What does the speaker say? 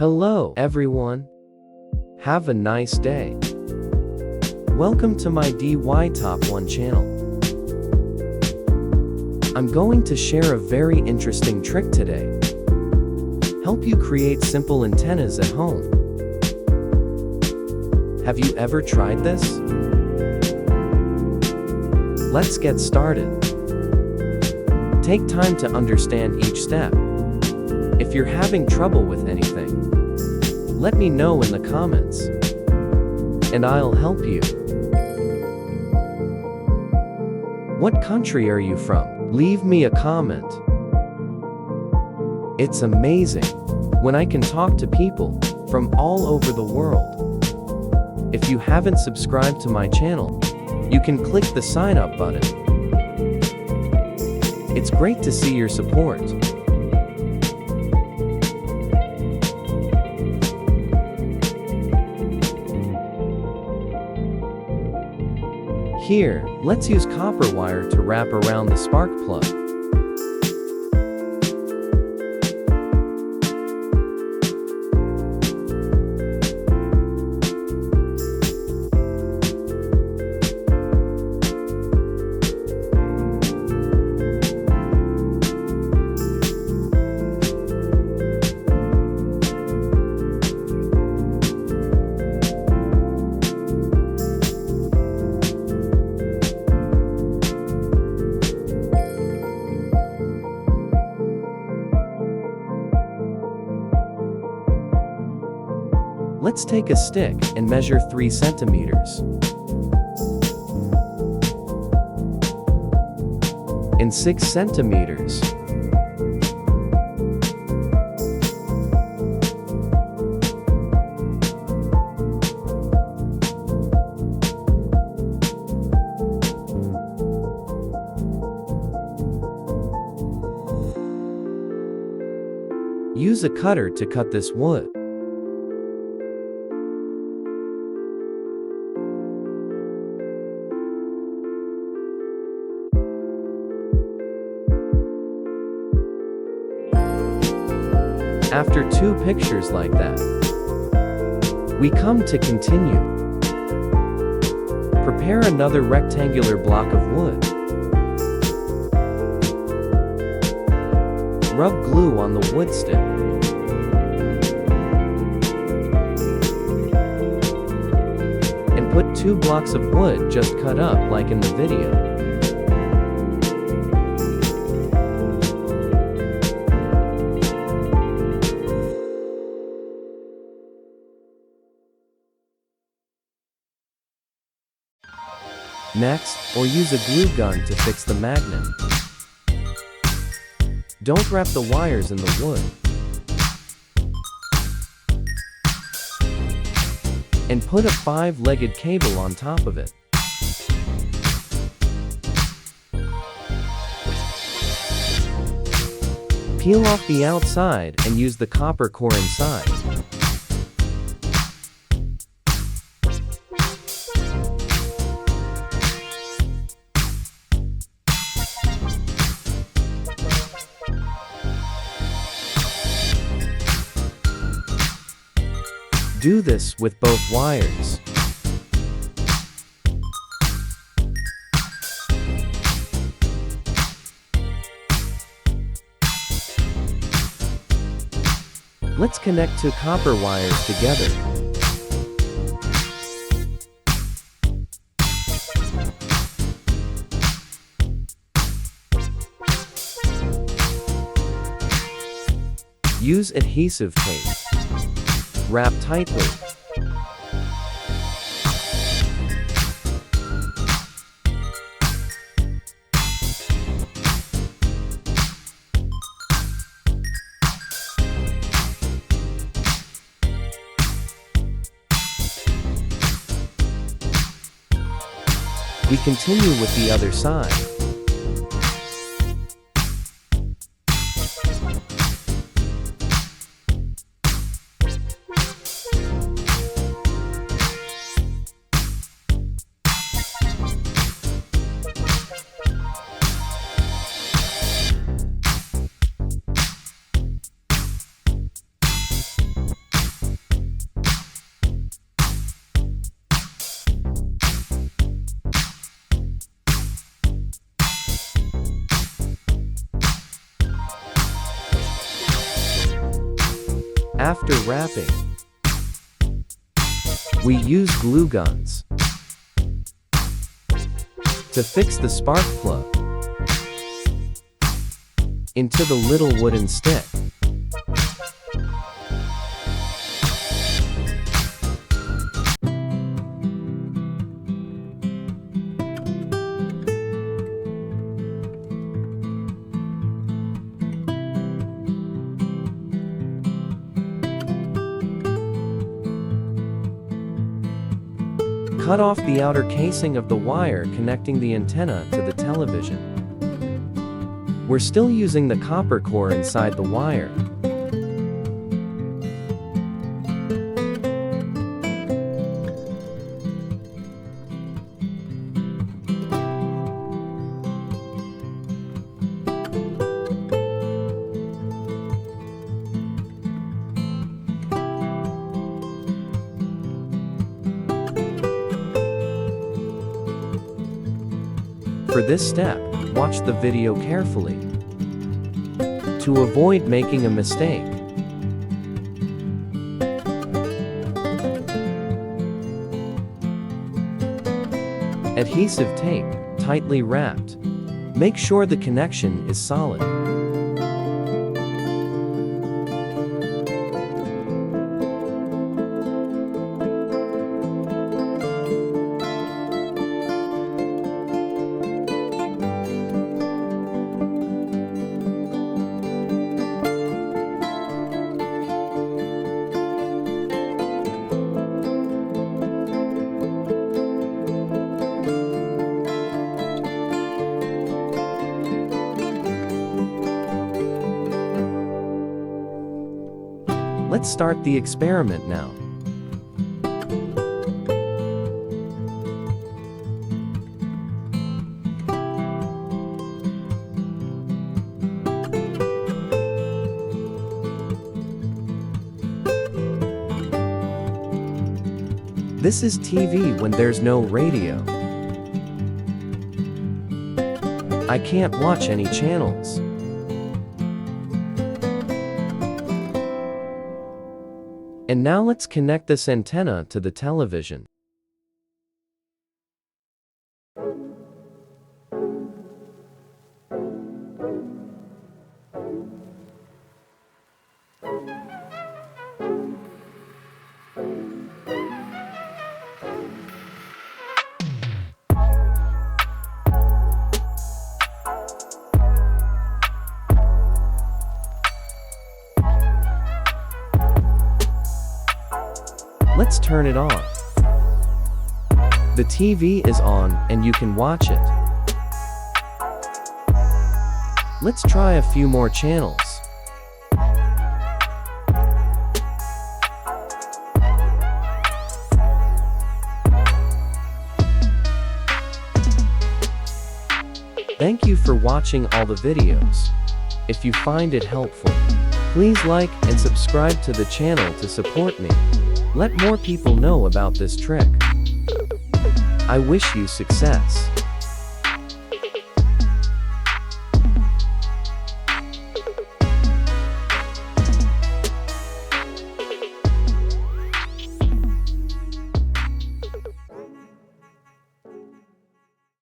Hello, everyone. Have a nice day. Welcome to my DY Top 1 channel. I'm going to share a very interesting trick today. Help you create simple antennas at home. Have you ever tried this? Let's get started. Take time to understand each step. If you're having trouble with anything, let me know in the comments, and I'll help you. What country are you from? Leave me a comment. It's amazing when I can talk to people from all over the world. If you haven't subscribed to my channel, you can click the sign up button. It's great to see your support. Here, let's use copper wire to wrap around the spark plug. Let's take a stick and measure 3 centimeters. And 6 centimeters. Use a cutter to cut this wood. After 2 pictures like that, we come to continue. Prepare another rectangular block of wood. Rub glue on the wood stick. And put 2 blocks of wood just cut up like in the video. Next, or use a glue gun to fix the magnet. Don't wrap the wires in the wood. And put a 5-legged cable on top of it. Peel off the outside and use the copper core inside. Do this with both wires. Let's connect 2 copper wires together. Use adhesive tape. Wrap tightly. We continue with the other side. After wrapping, we use glue guns to fix the spark plug into the little wooden stick. Cut off the outer casing of the wire connecting the antenna to the television. We're still using the copper core inside the wire. For this step, watch the video carefully to avoid making a mistake. Adhesive tape, tightly wrapped. Make sure the connection is solid. Let's start the experiment now. This is TV when there's no radio. I can't watch any channels. And now let's connect this antenna to the television. Let's turn it on. The TV is on and you can watch it. Let's try a few more channels. Thank you for watching all the videos. If you find it helpful, please like and subscribe to the channel to support me. Let more people know about this trick. I wish you success.